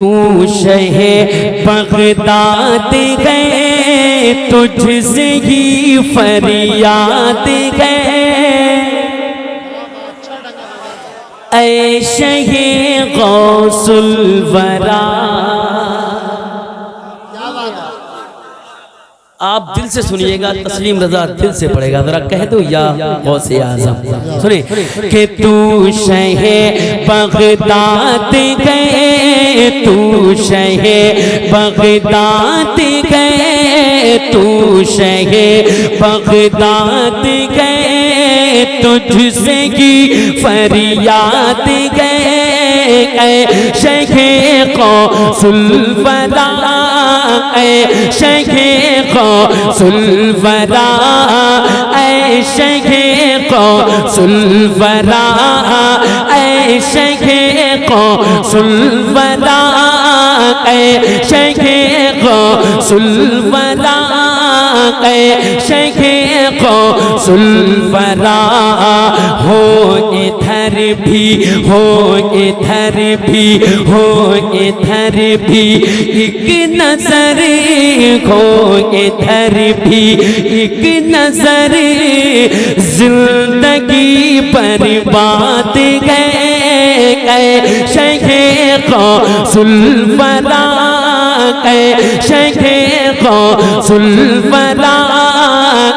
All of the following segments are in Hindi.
तू शहे बगदाद गए तुझसे ही फरियाद गए, ऐ शहे गौसुल वरा। आप दिल से सुनिएगा, तस्लीम रजा दिल से पढ़ेगा, जरा कह दो या गौसे आज़म। सुने कि तू शहे बगदाद गए, तू शहे बगदाद गए, तू शहे बगदाद गए तुझसे की फरियाद गए, ऐ शहे गौसुल वरा, ऐ शहे गौसुल वरा, ऐ शहे गौसुल वरा, ऐ शहे गौसुल वरा, ऐ शहे गौसुल वरा, ऐ शहे गौसुल वरा। हो इधर भी, हो इधर भी, हो इधर भी एक नजर, हो इधर भी एक नजर, जिंदगी बर्बाद गए, ऐ शहे गौसुल वरा, ऐ शहे गौसुल वरा,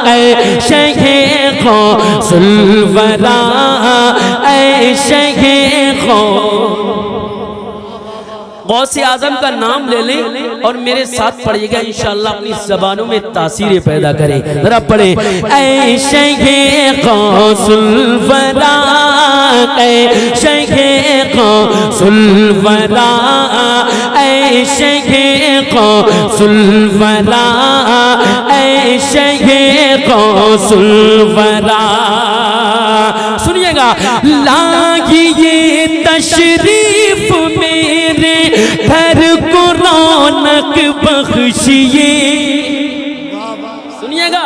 ऐ शहे गौसुल वरा, ऐ शहे गौसे आजम का नाम ले लें और मेरे साथ पढ़िएगा, इंशाअल्लाह अपनी ज़बानों में तासीरें पैदा करें। जरा पढ़े, ऐ शहे गौसुल वरा, ऐ शहे गौसुल वरा, ऐ शहे गौसुल वरा, ऐ शहे गौसुल वरा। सुनिएगा, लागिए तशरीफ मेरे घर को रौनक बख्शिए। सुनिएगा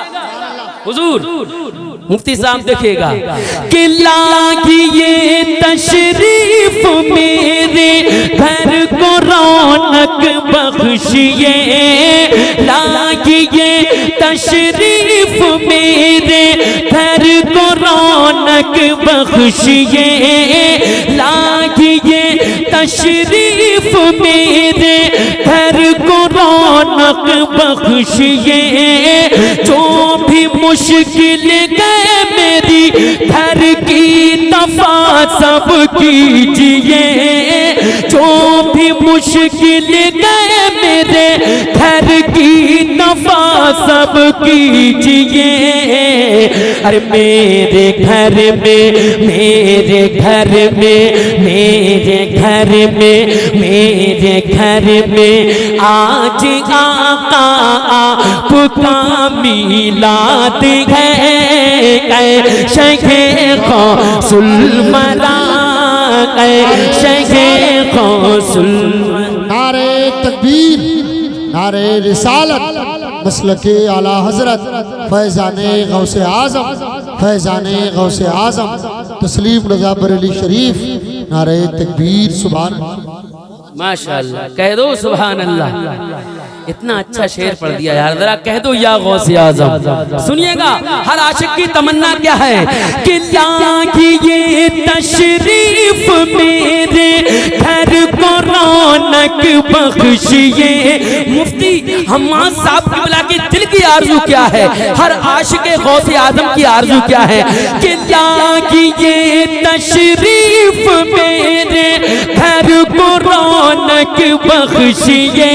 हुजूर, मुफ्ती साहब देखिएगा कि लागिए तशरीफ मेरे घर को रौनक बख्शिए, लागिए तशरीफ मेरे घर को रौनक बख्शिए, लागिए तशरीफ मेरे घर को रौनक बख्शिए, जो भी मुश्किल गए मेरी घर की दफा सब कीजिए, जो भी मुश्किल गए मेरे घर की दफा सब कीजिए। अरे मेरे घर में, मेरे घर में, मेरे घर में, मेरे घर में आज आका आपका मीलाद है, ऐ शहे गौसुल वरा, ऐ शहे गौसुल। नारे तकबीर, नारे रिसालत, मसलके आला हजरत फैजाने गौसे आजम, फैजाने गौसे आजम तस्लीम रजा बरेली शरीफ। नारे तकबीर, सुभान माशाअल्लाह, कह दो सुभान अल्लाह। इतना अच्छा शेर पढ़ दिया यार, जरा कह दो या गौसे आज़म। सुनिएगा, हर आशिक की तमन्ना क्या है कि लागिए तशरीफ मेरे घर को रौनक बख्शिए। मुफ्ती हम्माद साहब की बुला के दिल की आरज़ू क्या है, हर आशिक गौसे आज़म की आरज़ू क्या है कि लागिए तशरीफ मेरे घर को रौनक बख्शिए,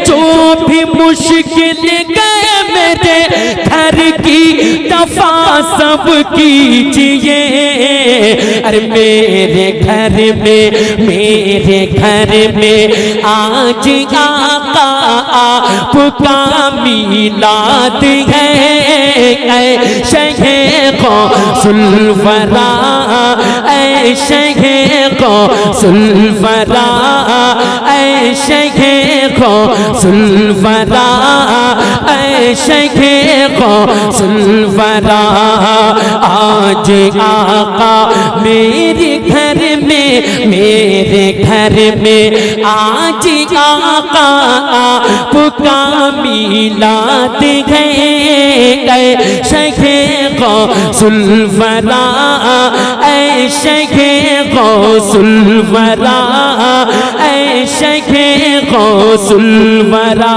जो भी मुश्किल गए मेरे घर की दफा सब कीजिए। अरे मेरे घर में, मेरे घर में आज आका आपका मीलाद है, ऐ शहे गौसुल वरा, ऐ शहे गौसुल वरा, ऐ शहे गौसुल वरा, ऐ शहे गौसुल वरा। आज आका मेरे घर में, मेरे घर घर में आज आका आपका मिलाद गए शेखे गौसुल वरा ऐ शेखे गौसुल वरा ऐ शेखे गौसुल वरा।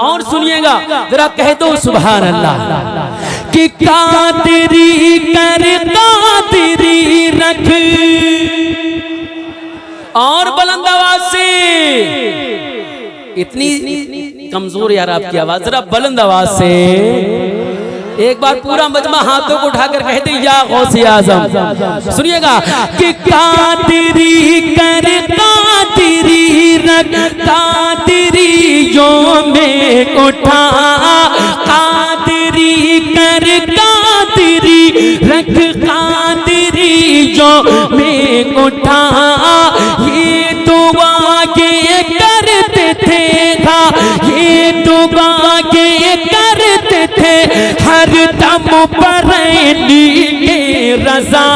और सुनिएगा जरा, कह दो सुभान अल्लाह कि कादरी कर कादरी रख। और बुलंद आवाज से, इतनी कमजोर यार आपकी आवाज, जरा बुलंद आवाज से एक बार पूरा मजमा हाथों को उठाकर कहते या गौसे आजम। सुनिएगा कि कादरी कर कादरी रख कादरी यो में उठा कादरी कर कादरी रख कादरी यो में उठा। ये दुआ के करते थे ये दुआ के करते थे हर दम पर के रजा।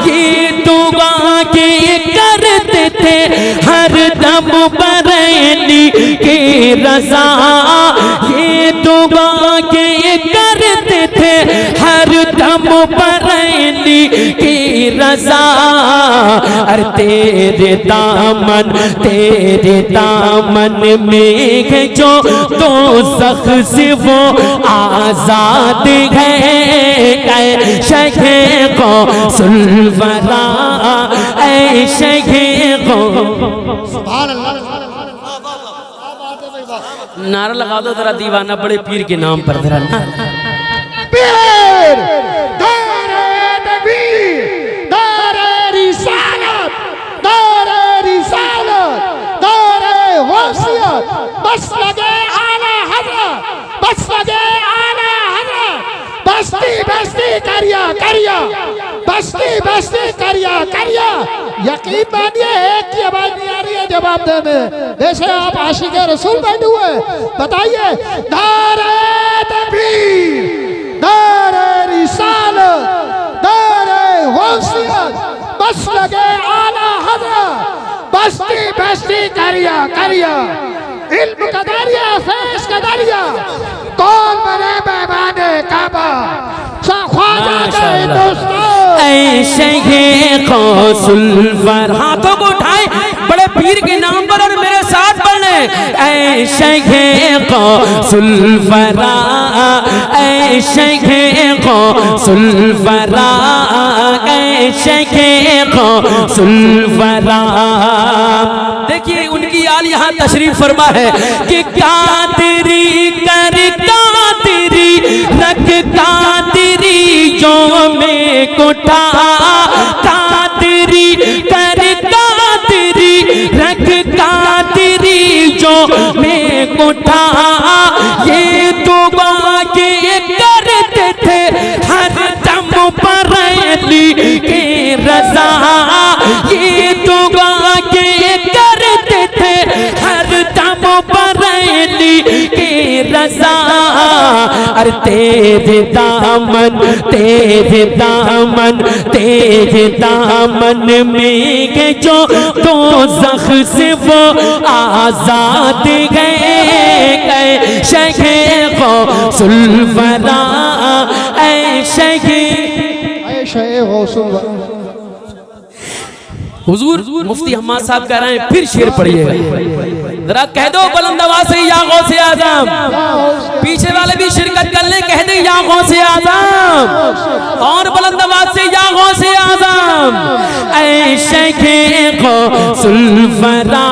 ये दुआ के करते थे हर दम पर के रजा। ये दुआ के करते थे हर दम पर की रजा। अरे तेरे दामन में जो तो ज़ख से वो आजाद है शेखे गौसुल वरा ऐ शेखे सुभान अल्लाह। नारा लगा दो जरा, दीवाना बड़े पीर के नाम पर जरा पीर दारे तकबीर दारे रिसालत दारे गौसियत बस लगे आला हज़रत बस लगे आला हज़रत। बस्ती करिया बस्ती करिया। यकीन मानिए एक की आवाज नहीं आ रही है जवाब देने। जैसे आप आशिक रसूल बैठे हुए, बताइए नारे तकबीर नारे रिसालत नारे गौसियत बस लगे आला हज़रत। बस्ती करिया इल्म का दरिया फैज़ का दरिया कौन बने मेहमाने काबा ख्वाजा के दोस्तों। ऐ शेखे गौसुल वरा, हाथों को उठाए बड़े पीर के नाम पर और मेरे साथ पढ़ने। ऐ शेखे गौसुल वरा ऐ शेखे गौसुल वरा ऐ शेखे गौसुल वरा। देखिए उनकी आल यहाँ तशरीफ फरमा है कि कादरी कर कादरी रख कादरी जो में कोठा कादरी कर कादरी रख कादरी जो में कोठा। ये दुआ के करते थे हर दम पर के रजा। ये दुआ के करते थे हर दम पर के रजा। अरे तेरे दामन में के जो तो ज़ख से वो आजाद गए शेखे गौसुल वरा ऐ शेखे गौसुल वरा। हुजूर मुफ्ती हम्माद साहब कह रहे हैं फिर शेर पढ़िएगा जरा, कह दो बुलंद आवाज से या गौसे आजम। पीछे वाले भी शिरकत कर ले, कह दे या गौसे आजम। और बुलंद आवाज से या गौसे आजम। ऐ शेखे गौसुल वरा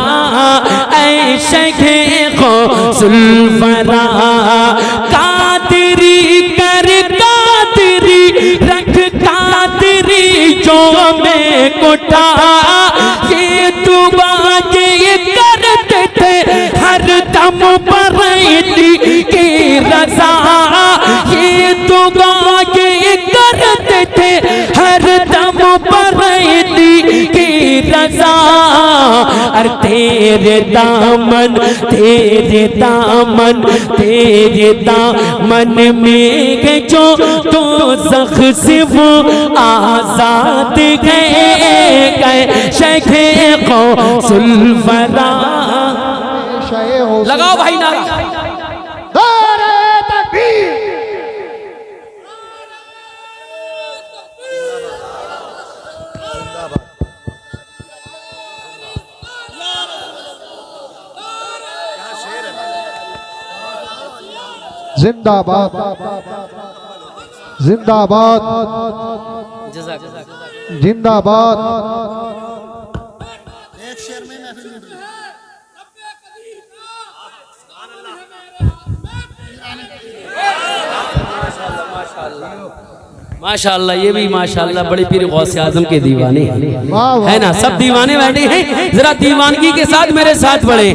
ऐ शेखे गौसुल वरा। कादरी कर कादरी रख कादरी जो में कोठा। ये दुआ के करते थे हर दम पर के रजा। ये दुआ के करते थे हर दम पर की रजा। तेरे दामन तेरे दामन तेरे दामन में है जो दोज़ख से वो आजाद गए शेखे गौसुल वरा। लगाओ भाई नारा। नारे तकबीर। जिंदाबाद जिंदाबाद जिंदाबाद। माशाअल्लाह, ये भी माशाअल्लाह बड़े पीर गौसे आजम के दीवाने हैं, वाह वाह। है ना। सब दीवाने बैठे हैं, जरा दीवानगी के साथ मेरे साथ पढ़े।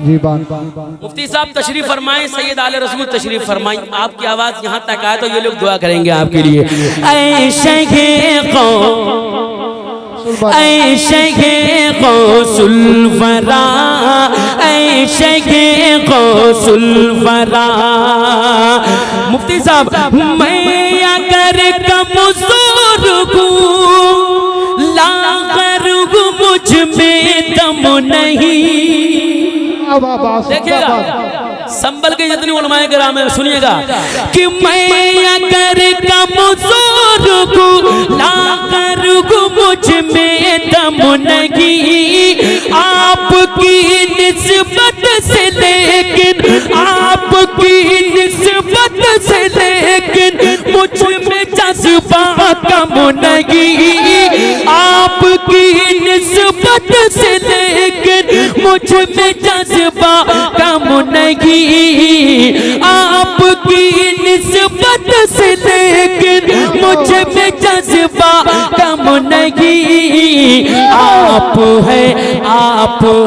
मुफ्ती साहब तशरीफ फरमाएं, सैयद आले रसूल तशरीफ फरमाएं। आपकी आवाज यहाँ तक आए तो ये लोग दुआ करेंगे आपके लिए। शेखे गौसुल वरा शेखे गौसुल वरा। मुफ्ती साहब मैं अगर कमजोर हूँ लागर हूँ मुझ में दम नहीं। देखिएगा संभल के जितनी उलमाए किराम है सुनिएगा कि मैं अगर कमजोर हूँ लाकर मुझ में दम नहीं। आपकी निस्बत से लेकिन आपकी निस्बत से लेकिन मुझ में जज्बा कम नहीं। आपकी निस्बत से लेकिन मुझ में जज्बा कम नहीं। आपकी निस्बत से लेकिन मुझ में जज्बा कम नहीं। आप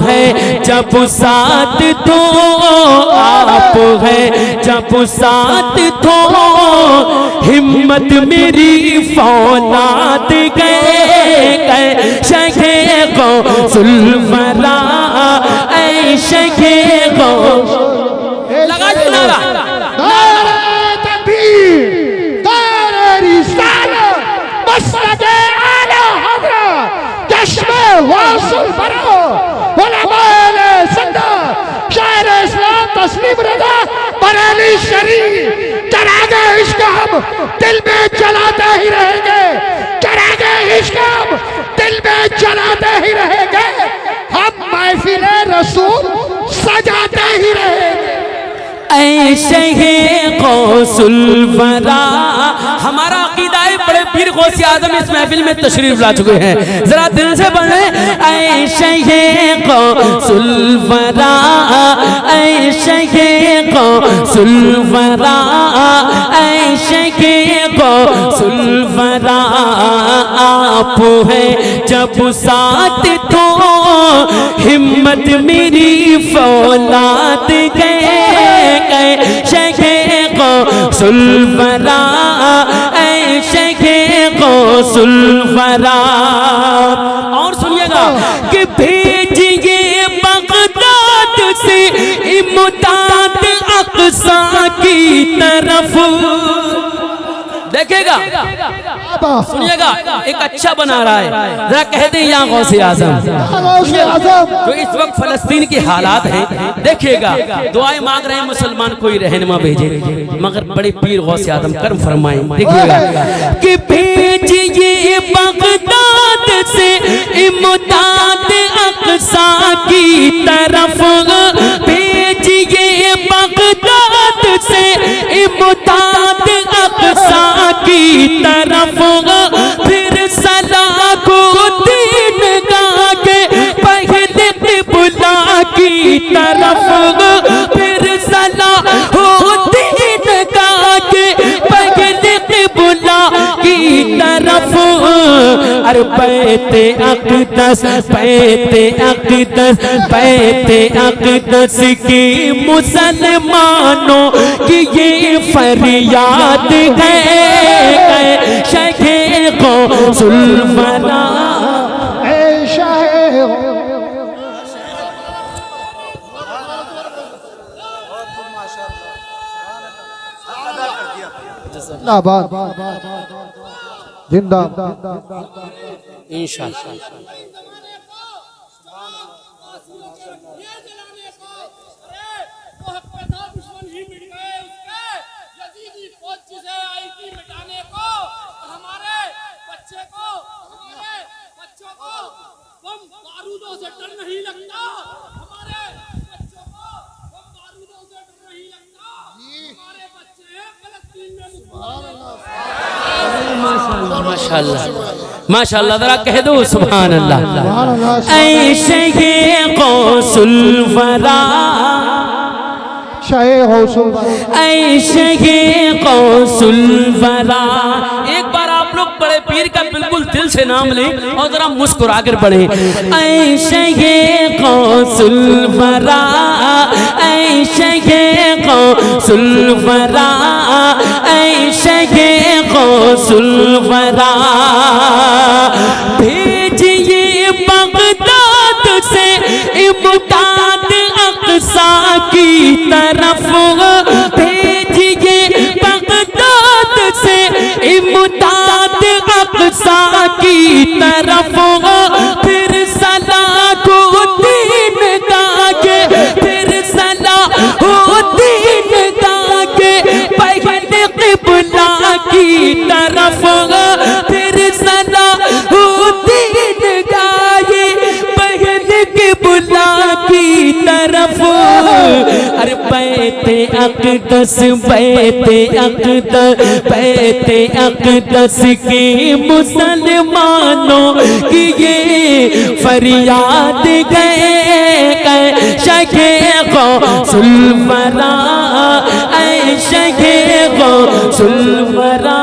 है जब साथ दो आप है जब साथ दो हिम्मत मेरी फौलाद गए शेखे गौसुल वरा शेखे गौसुल। लगा दो नारा। नारे तकबीर नारे रिसालत मसलके आला हज़रत चश्मे गौसुल वरा उलमाए सुन्नत शायर इस्लाम तस्लीम रज़ा बरेली शरीफ। चरागे इश्क हम दिल में जलाते ही रहेंगे, चरागे इश्क हम दिल में जलाते ही रहेंगे। हम महफिले रसूल सजाते ही रहेंगे। शेखे गौसुल वरा। हमारा अकीदा है बड़े पीर गौसे आजम इस महफिल में तशरीफ ला चुके हैं, जरा दिल से पढ़े। शेखे गौसुल वरा शेखे गौसुल वरा शेखे गौसुल वरा। आप है जब साथ तो हिम्मत मेरी फौलाद गए शेखे गौसुल वरा शेखे गौसुल वरा। और सुनिएगा कि भेजिए बगदाद से इमदाद अक़सा की तरफ। देखेगा सुनिएगा एक अच्छा बना रहा है, जरा कहते हैं यहाँ गौसे आजम जो इस वक्त फलस्तीन के हालात हैं। देखिएगा दुआएं मांग रहे हैं मुसलमान कोई रहनुमा भेजे, मगर बड़े पीर गौसे आजम कर्म फरमाए। देखिएगा कि भेजिए बगदाद से इमदाद अक़सा की तरफ। भेजिए बगदाद से इमदाद अक़सा की तरफ। फिर सलाहुद्दीन के पहले क़िबला की तरफ। फिर सलाहुद्दीन के पहले क़िबला की तरफ। अरे बैते अक़दस बैते अक़दस बैते अक़दस की मुसलमानों की ये फरियाद है शेखे गौसुल वरा जिंदाबाद जिंदाबाद इंशाअल्लाह। से डर नहीं लगता, हमारे बच्चों को बम बारूदों से डर नहीं लगता, हमारे बच्चे हैं फलस्तीन में माशाअल्लाह माशाअल्लाह। जरा कह दो सुभान अल्लाह। ऐशे गौसुल वरा, शाहे गौसुल ऐशे गौसुल वरा। एक बार आप लोग बड़े पीर का बिल्कुल दिल से नाम लें और जरा मुस्कुरा कर पढ़े। ऐशे गौसुल वरा, ऐशे गौसुल वरा, ऐशे गौसुल वरा। भेजिए बगदाद से इमदाद अक़सा की तरफ, भेजिए बगदाद से इमदाद अक़सा की तरफ। फिर सलाहुद्दीन दागे, फिर सलाहुद्दीन दागे बहन क़िबला की तरफ। फिर सलाहुद्दीन गाये बहन क़िबला की तरफ। अरे बैते अक़दस, बैते अक़दस, बैते अक़दस के मुसलमानों की ये फरियाद गए शगे गौसुल वरा, शगे गौसुल वरा,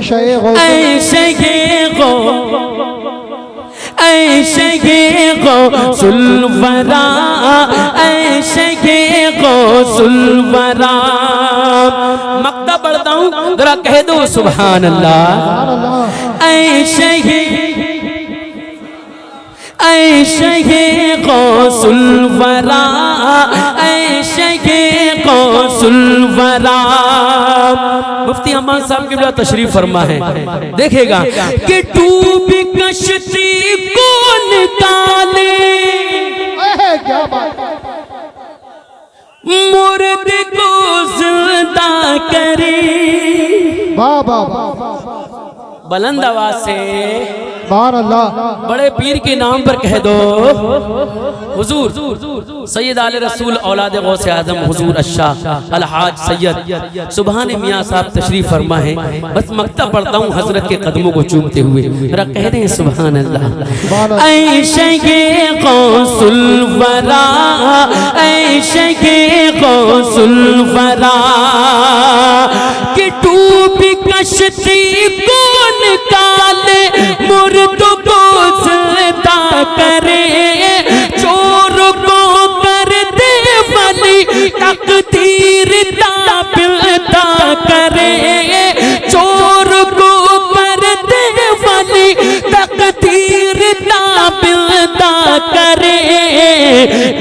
शाहे गौसुल, शगे ऐशे गौसुल वरा, ऐशे गौसुल वरा। मक्ता पढ़ता हूँ, जरा कह दो सुभान अल्लाह। ऐशे गौसुल वरा, ऐशे गौसुल वरा। मुफ्ती अहमद साहब की तशरीफ फरमा है, देखेगा कि डूबी कश्ती कौन निकाले, क्या बात, मुर्द को जिंदा करे। वाह वाह बुलंद आवाज से बार अल्लाह, बड़े पीर के नाम पर कह दो हुजूर सैयद आले रसूल औलाद गौसे आजम हुजूर अशाह अलहाज सैयद सुभान मियाँ साहब तशरीफ फरमा है। बस मक्ता पढ़ता हूँ हजरत के कदमों को चूमते हुए, जरा कह दें सुभान अल्लाह। ऐशे गौसुल वरा, ऐशे गौसुल वरा। कि डूबी कश्ती कौन निकाले, मुर्द को जिंदा करे, चोर को कर दे वली, तकदीर ताबिलता करे। चोर को कर दे वली, तकदीर ताबिलता करे।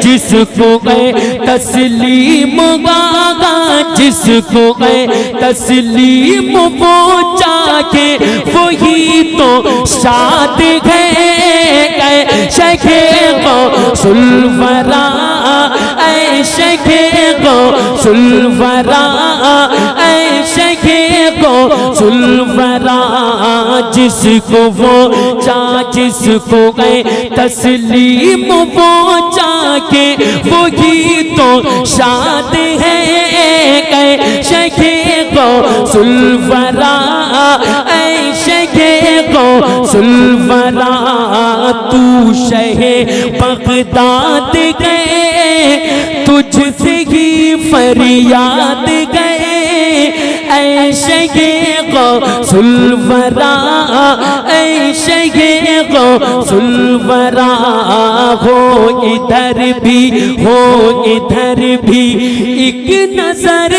जिसको गए तस्लीम वागा, जिसको गए तस्लीम वो जाके वही तो शाद गए शगे गौसुल वरा, शगे गौसुल वरा, शगे गौसुल वरा। जिसको वो जिसको गए तस्लीम वो जाके वही तो शाद है शगे गौसुल वरा, शगे गौसुल वरा। तू शहे बगदाद गए, तुझसे ही फरियाद गए शगे गौसुल वरा, शगे गौसुल वरा। हो इधर भी, हो इधर भी एक नजर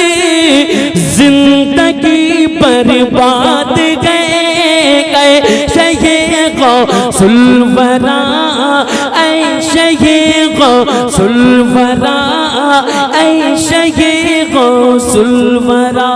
जिंदगी बर्बाद गए शगे गौसुल वरा, शगे गौसुल वरा, शगे गौसुल गौसुल वरा।